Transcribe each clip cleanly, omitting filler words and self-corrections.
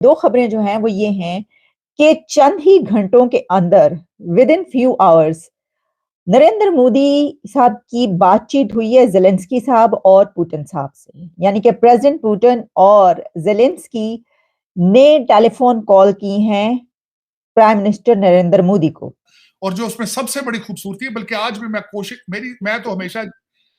दो खबरें जो हैं वो ये हैं कि चंद ही घंटों के अंदर with in few hours Narendra Modi साहब की बातचीत हुई है जेलेंस्की साहब और पुतिन साहब से। यानी कि प्रेसिडेंट पुतिन और जेलेंस्की ने टेलीफोन कॉल की हैं प्राइम मिनिस्टर नरेंद्र मोदी को। और जो उसमें सबसे बड़ी खूबसूरती है, बल्कि आज भी मैं तो हमेशा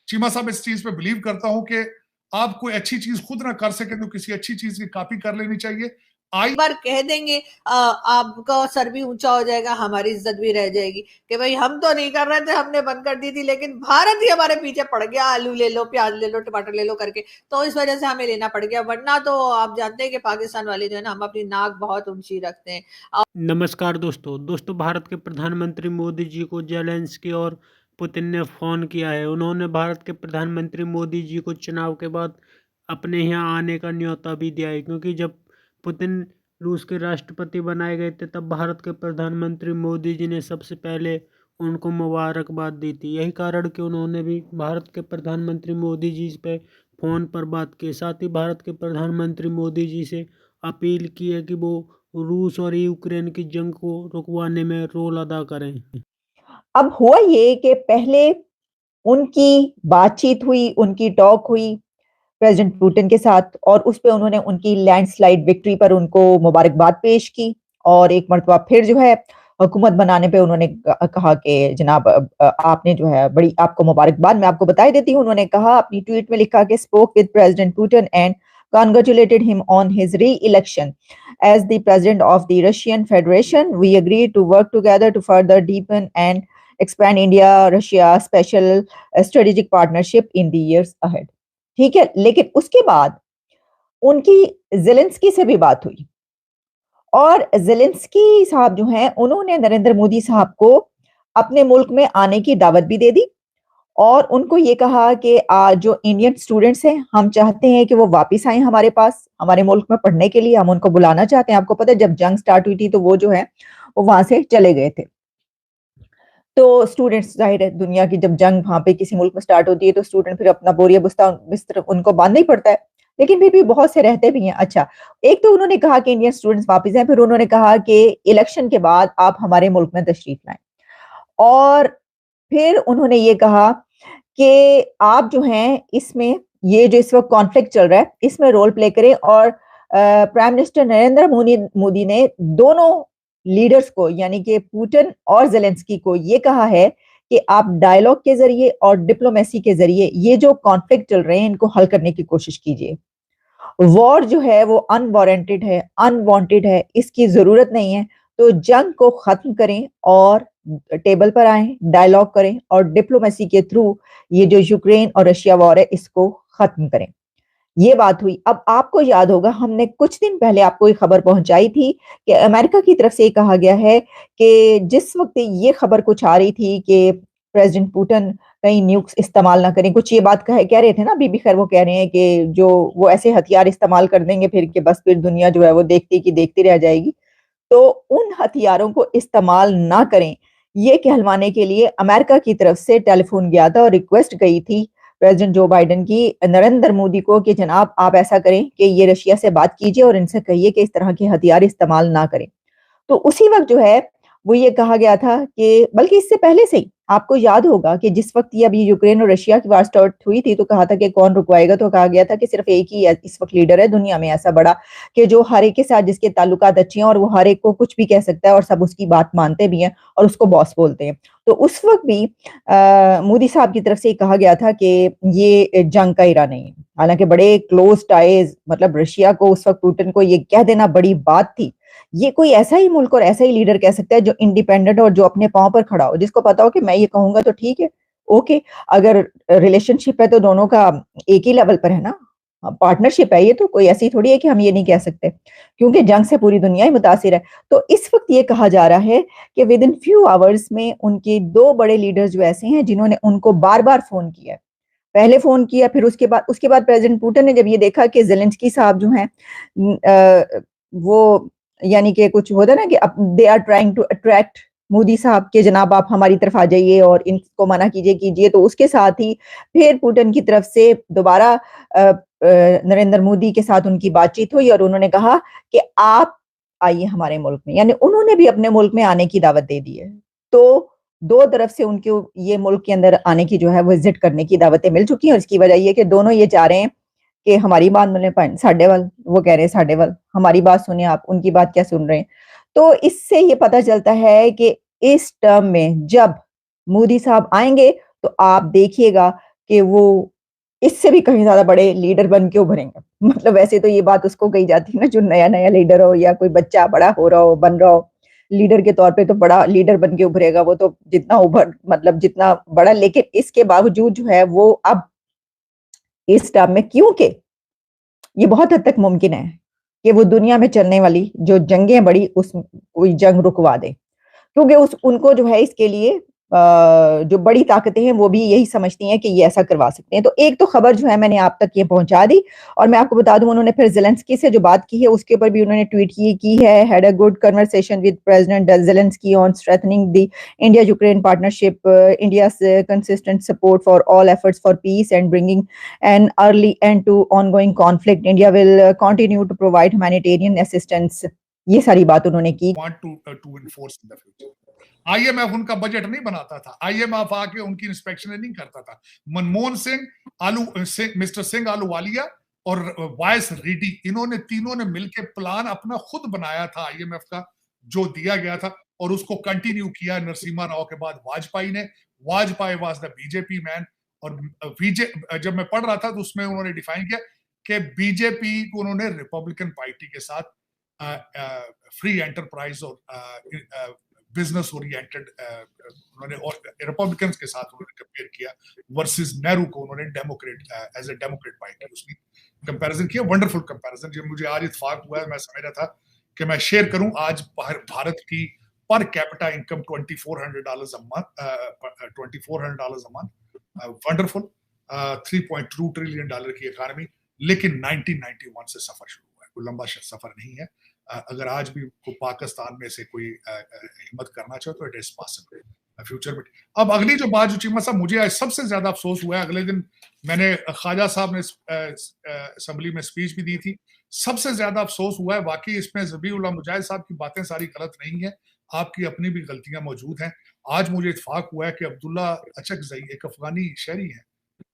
चीमा साहब इस चीज पे बिलीव करता हूं कि आप कोई अच्छी चीज खुद ना कर सके तो किसी अच्छी चीज की कॉपी कर लेनी चाहिए। एक बार कह देंगे आपका सर भी ऊंचा हो जाएगा, हमारी इज्जत भी रह जाएगी कि भाई हम तो नहीं कर रहे थे, हमने बंद कर दी थी, लेकिन भारत ही हमारे पीछे पड़ गया, आलू ले लो, प्याज ले लो, टमाटर ले लो करके, तो इस वजह से हमें लेना पड़ गया। वरना तो आप जानते हैं कि पाकिस्तान वाले जो है ना, हम अपनी नाक बहुत ऊंची रखते हैं। नमस्कार दोस्तों, भारत के प्रधानमंत्री मोदी जी को जेलेंस्की और पुतिन ने फ़ोन किया है। उन्होंने भारत के प्रधानमंत्री मोदी जी को चुनाव के बाद अपने यहाँ आने का न्योता भी दिया है, क्योंकि जब पुतिन रूस के राष्ट्रपति बनाए गए थे तब भारत के प्रधानमंत्री मोदी जी ने सबसे पहले उनको मुबारकबाद दी थी। यही कारण कि उन्होंने भी भारत के प्रधानमंत्री मोदी जी पे फ़ोन पर बात की। साथ ही भारत के प्रधानमंत्री मोदी जी से अपील की है कि वो रूस और यूक्रेन की जंग को रुकवाने में रोल अदा करें। अब हुआ ये कि पहले उनकी बातचीत हुई, उनकी टॉक हुई प्रेसिडेंट पुतिन के साथ, और उस पे उन्होंने उनकी लैंडस्लाइड विक्ट्री पर उनको मुबारकबाद पेश की। और एक मरतबा फिर जो है हुकूमत बनाने पे उन्होंने कहा कि जनाब आपने जो है बड़ी आपको मुबारकबाद, मैं आपको बता देती हूँ। उन्होंने कहा अपनी ट्वीट में लिखा कि spoke with president Putin and congratulated him on his re-election as the president of the Russian Federation. We agreed to work together to further deepen and expand India-Russia special strategic partnership in the years ahead. ठीक है, लेकिन उसके बाद उनकी Zelensky से भी बात हुई और जेलेंस्की साहब जो हैं उन्होंने नरेंद्र मोदी साहब को अपने मुल्क में आने की दावत भी दे दी और उनको ये कहा कि जो इंडियन स्टूडेंट्स हैं हम चाहते हैं कि वो वापस आए हमारे पास, हमारे मुल्क में पढ़ने के लिए। हम उनको बुलाना चाहते हैं। आपको पता है जब जंग स्टार्ट हुई थी तो वो जो है वो वहां से चले गए थे। तो स्टूडेंट्स, जाहिर है दुनिया की जब जंग वहां पे किसी मुल्क में स्टार्ट होती है तो स्टूडेंट फिर अपना बोरिया बिस्तर उनको बांधना ही पड़ता है, लेकिन फिर भी बहुत से रहते भी हैं। अच्छा, एक तो उन्होंने कहा कि इंडियन स्टूडेंट्स वापस आए, फिर उन्होंने कहा कि इलेक्शन के बाद आप हमारे मुल्क में तशरीफ लाएं, और फिर उन्होंने ये कहा कि आप जो हैं इसमें ये जो इस वक्त कॉन्फ्लिक्ट चल रहा है इसमें रोल प्ले करें। और प्राइम मिनिस्टर नरेंद्र मोदी ने दोनों लीडर्स को यानी कि पुतिन और जेलेंस्की को ये कहा है कि आप डायलॉग के जरिए और डिप्लोमेसी के जरिए ये जो कॉन्फ्लिक्ट चल रहे हैं इनको हल करने की कोशिश कीजिए। वॉर जो है वो अनवारंटेड है, अनवांटेड है, इसकी जरूरत नहीं है। तो जंग को खत्म करें और टेबल पर आए, डायलॉग करें और डिप्लोमेसी के थ्रू ये जो यूक्रेन और रशिया वॉर है इसको खत्म करें। ये बात हुई। अब आपको याद होगा हमने कुछ दिन पहले आपको एक खबर पहुंचाई थी कि अमेरिका की तरफ से कहा गया है कि जिस वक्त ये खबर कुछ आ रही थी कि प्रेसिडेंट पुतिन कहीं न्यूक्स इस्तेमाल ना करें, कुछ ये बात कह रहे थे ना, बीबी खैर वो कह रहे हैं कि जो वो ऐसे हथियार इस्तेमाल कर देंगे फिर कि बस फिर दुनिया जो है वो देखती की देखती रह जाएगी। तो उन हथियारों को इस्तेमाल ना करें ये कहलवाने के लिए अमेरिका की तरफ से टेलीफोन गया था और रिक्वेस्ट गई थी प्रेसिडेंट जो बाइडेन की नरेंद्र मोदी को कि जनाब आप ऐसा करें कि ये रशिया से बात कीजिए और इनसे कहिए कि इस तरह के हथियार इस्तेमाल ना करें। तो उसी वक्त जो है वो ये कहा गया था कि बल्कि इससे पहले से ही आपको याद होगा कि जिस वक्त ये अभी यूक्रेन और रशिया की वार स्टार्ट हुई थी तो कहा था कि कौन रुकवाएगा, तो कहा गया था कि सिर्फ एक ही इस वक्त लीडर है दुनिया में ऐसा बड़ा कि जो हर एक के साथ जिसके ताल्लुकात अच्छे हैं और वो हर एक को कुछ भी कह सकता है और सब उसकी बात मानते भी हैं और उसको बॉस बोलते हैं। तो उस वक्त भी मोदी साहब की तरफ से कहा गया था कि ये जंग का इरा नहीं है। हालांकि बड़े क्लोज टाइज, मतलब रशिया को उस वक्त पुतिन को ये कह देना बड़ी बात थी। ये कोई ऐसा ही मुल्क और ऐसा ही लीडर कह सकता है जो इंडिपेंडेंट और जो अपने पांव पर खड़ा हो, जिसको पता हो कि मैं ये कहूंगा तो ठीक है, ओके। अगर रिलेशनशिप है तो दोनों का एक ही लेवल पर है ना, पार्टनरशिप है, ये तो कोई ऐसी थोड़ी है कि हम ये नहीं कह सकते, क्योंकि जंग से पूरी दुनिया ही मुतासिर है। तो इस वक्त ये कहा जा रहा है कि विद इन फ्यू आवर्स में उनके दो बड़े लीडर्स जो ऐसे हैं जिन्होंने उनको बार बार फोन किया, पहले फोन किया, फिर उसके बाद प्रेसिडेंट पुतिन ने जब ये देखा कि जेलेंस्की साहब जो हैं वो यानी कि कुछ होता है ना कि they are trying to attract Modi साहब के जनाब आप हमारी तरफ आ जाइए और इनको मना कीजिए, तो उसके साथ ही फिर पुतिन की तरफ से दोबारा नरेंद्र मोदी के साथ उनकी बातचीत हुई और उन्होंने कहा कि आप आइए हमारे मुल्क में, यानी उन्होंने भी अपने मुल्क में आने की दावत दे दी है। तो दो तरफ से उनको ये मुल्क के अंदर आने की जो है वो विजिट करने की दावतें मिल चुकी हैं और इसकी वजह ये कि दोनों ये चाह रहे हैं कि हमारी बात माने, साडे वाल वो कह रहे हैं साडे वाल हमारी बात सुने, आप उनकी बात क्या सुन रहे हैं। तो इससे ये पता चलता है कि इस टर्म में जब मोदी साहब आएंगे तो आप देखिएगा कि वो इससे भी कहीं ज्यादा बड़े लीडर बन के उभरेंगे। मतलब वैसे तो ये बात उसको कही जाती है ना, जो नया नया लीडर हो या कोई बच्चा बड़ा हो रहा हो, बन रहा हो लीडर के तौर पे, तो बड़ा लीडर बन के उभरेगा वो, तो जितना उभर मतलब जितना बड़ा, लेकिन इसके बावजूद जो है वो अब इस टर्म में, क्योंकि ये बहुत हद तक मुमकिन है कि वो दुनिया में चलने वाली जो जंगें बड़ी उस कोई जंग रुकवा दे, क्योंकि उस उनको जो है इसके लिए जो बड़ी ताकतें हैं वो भी यही समझती हैं कि ये ऐसा करवा सकते हैं। तो एक तो खबर जो है मैंने आप तक ये पहुंचा दी और मैं आपको बता दूं उन्होंने फिर ज़ेलेंस्की से जो बात की है उसके ऊपर भी उन्होंने ट्वीट की है, had a good conversation with president Zelenskyy on strengthening the India Ukraine partnership, India's consistent support for all efforts for peace and bringing an early end to ongoing conflict. India will continue to provide humanitarian assistance. ये सारी बात उन्होंने की। want to enforce in the future. IMF उनका budget नहीं बनाता था, IMF आके उनकी इंस्पेक्शन नहीं करता था। मनमोहन सिंह, मिस्टर सिंह आलूवालिया और वाइस रेड्डी, इन्होंने तीनों ने मिलकर प्लान अपना खुद बनाया था IMF का, जो दिया गया था, और उसको कंटिन्यू किया नरसिम्हा राव के बाद वाजपेयी ने। Vajpayee was the BJP man. और जब मैं पढ़ रहा था तो उसमें उन्होंने डिफाइन किया कि बीजेपी को उन्होंने रिपब्लिकन पार्टी के साथ फ्री एंटरप्राइज और बिजनेस ओरिएंटेड उन्होंने, और रिपब्लिकन्स के साथ उन्होंने कंपेयर किया वर्सेस नेहरू को उन्होंने democrat as a democrat party उसकी कंपैरिजन किया। वंडरफुल कंपैरिजन जो मुझे आज इत्तेफाक हुआ है, मैं समझ रहा था कि मैं शेयर करूं। आज भारत की per capita income $2,400 a month, $2,400 a month, wonderful, $3.2 trillion की इकोनॉमी, लेकिन 1991 से सफर शुरू हुआ है, कोई लंबा सफर नहीं है। अगर आज भी को पाकिस्तान में से कोई हिम्मत करना चाहे तो इट इज पॉसिबल फ्यूचर में। अब अगली जो बात जो चीमा साहब मुझे आज सबसे ज्यादा अफसोस हुआ है, अगले दिन मैंने ख्वाजा साहब ने असेंबली में स्पीच भी दी थी, सबसे ज्यादा अफसोस हुआ है वाकई इसमें ज़बीउल्लाह मुजाहिद साहब की बातें सारी गलत नहीं है, आपकी अपनी भी गलतियां मौजूद हैं। आज मुझे इत्तेफाक हुआ है कि अब्दुल्ला अचकज़ई एक अफगानी शहरी है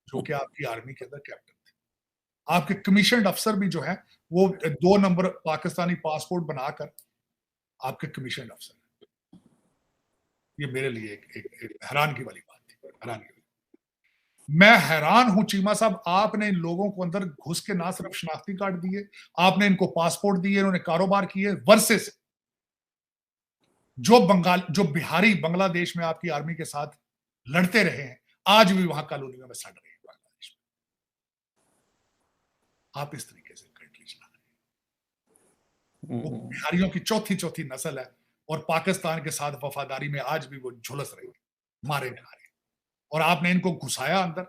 जो कि आपकी आर्मी के अंदर कैप्टन थे। आपके कमीशन अफसर भी जो है वो 2 नंबर पाकिस्तानी पासपोर्ट बनाकर आपके कमीशन अफसर है। ये मेरे लिए एक हैरान की वाली बात थी, हैरान की। मैं हैरान हूं चीमा साहब, आपने इन लोगों को अंदर घुस के ना सिर्फ शनाख्ती कार्ड दिए, आपने इनको पासपोर्ट दिए, इन्होंने कारोबार किए, वर्सेस जो बिहारी बांग्लादेश में आपकी आर्मी के साथ लड़ते रहे हैं, आज भी वहां कॉलोनियों में सड़ रहे हैं बांग्लादेश में। आप इस तरीके से कंट्री चला रहे हैं। वो बिहारियों की चौथी नस्ल है और पाकिस्तान के साथ वफादारी में आज भी वो झुलस रहे हैं, मारे जा रहे हैं, और आपने इनको घुसाया अंदर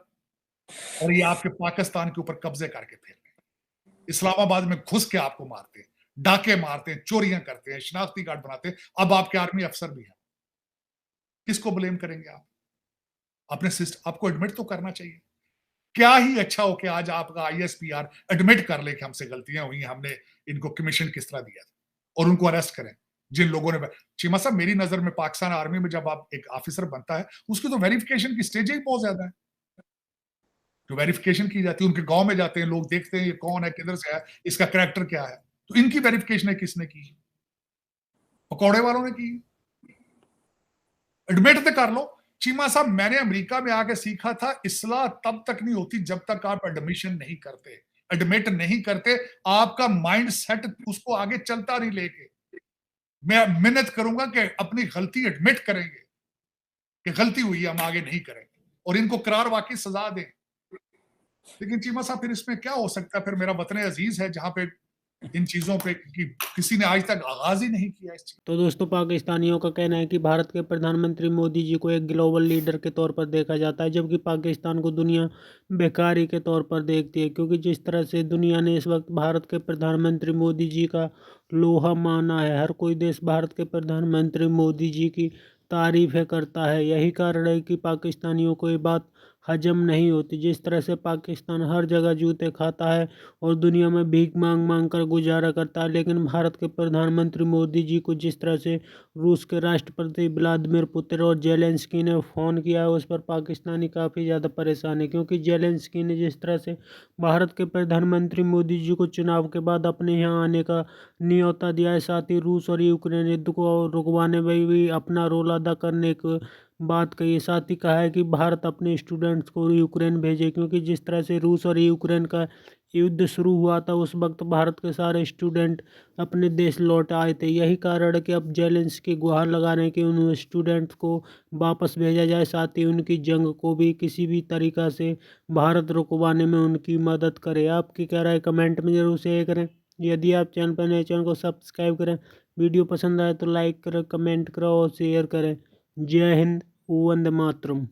और ये आपके पाकिस्तान के ऊपर कब्जे करके फिर रहे हैं। इस्लामाबाद में घुस के आपको मारते हैं, डाके मारते हैं, चोरियां करते हैं, शनाख्ती कार्ड बनाते हैं। अब आपके आर्मी अफसर भी हैं, किसको ब्लेम करेंगे आप? अपने सिस्टम आपको एडमिट तो करना चाहिए। क्या ही अच्छा हो कि आज आपका ISPR एडमिट कर ले कि हमसे गलतियां हुई, हमने इनको कमीशन किस तरह दिया था, और उनको अरेस्ट करें जिन लोगों ने। चीमा साहब मेरी नजर में पाकिस्तान आर्मी में जब आप एक ऑफिसर बनता है उसकी तो वेरिफिकेशन की स्टेज ही बहुत ज्यादा है, जो वेरिफिकेशन की जाती है, उनके गांव में जाते हैं लोग, देखते हैं ये कौन है, किधर से है, इसका कैरेक्टर क्या है, तो इनकी वेरिफिकेशन किसने की? पकौड़े वालों ने की। एडमिट तो कर लो। चीमा साहब मैंने अमेरिका में आके सीखा था, इस्लाह तब तक नहीं होती जब तक आप एडमिशन नहीं करते, एडमिट नहीं करते, आपका माइंड सेट उसको आगे चलता नहीं लेके। मैं मिन्नत करूंगा कि अपनी गलती एडमिट करेंगे कि गलती हुई है, हम आगे नहीं करेंगे, और इनको करार वाकई सजा दें। लेकिन चीमा साहब फिर इसमें क्या हो सकता है? फिर मेरा वतन अजीज है जहां पे इन चीजों पे किसी ने आज तक आगाज ही नहीं किया इस चीज। तो दोस्तों पाकिस्तानियों का कहना है कि भारत के प्रधानमंत्री मोदी जी को एक ग्लोबल लीडर के तौर पर देखा जाता है, जबकि पाकिस्तान को दुनिया बेकारी के तौर पर देखती है, क्योंकि जिस तरह से दुनिया ने इस वक्त भारत के प्रधानमंत्री मोदी जी का लोहा माना है, हर कोई देश भारत के प्रधानमंत्री मोदी जी की तारीफ़ें करता है। यही कारण है कि पाकिस्तानियों को ये बात हजम नहीं होती। जिस तरह से पाकिस्तान हर जगह जूते खाता है और दुनिया में भीख मांग मांग कर गुजारा करता है, लेकिन भारत के प्रधानमंत्री मोदी जी को जिस तरह से रूस के राष्ट्रपति व्लादिमीर पुतिन और जेलेंस्की ने फ़ोन किया है, उस पर पाकिस्तानी काफ़ी ज़्यादा परेशान है, क्योंकि जेलेंस्की ने जिस तरह से भारत के प्रधानमंत्री मोदी जी को चुनाव के बाद अपने यहाँ आने का न्योता दिया है, साथ ही रूस और यूक्रेन युद्ध को रुकवाने में भी अपना रोल अदा करने की बात कही है। साथ ही कहा है कि भारत अपने स्टूडेंट्स को यूक्रेन भेजे, क्योंकि जिस तरह से रूस और यूक्रेन का युद्ध शुरू हुआ था, उस वक्त भारत के सारे स्टूडेंट अपने देश लौट आए थे। यही कारण है कि अब जेलेंस्की गुहार लगा रहे हैं कि उन स्टूडेंट्स को वापस भेजा जाए, साथ ही उनकी जंग को भी किसी भी तरीक़ा से भारत रुकवाने में उनकी मदद करे। आपकी क्या राय कमेंट में ज़रूर शेयर करें। यदि आप चैनल पर नए, चैनल को सब्सक्राइब करें। वीडियो पसंद आए तो लाइक करें, कमेंट करें और शेयर करें। जय हिंद, वंदे मातरम।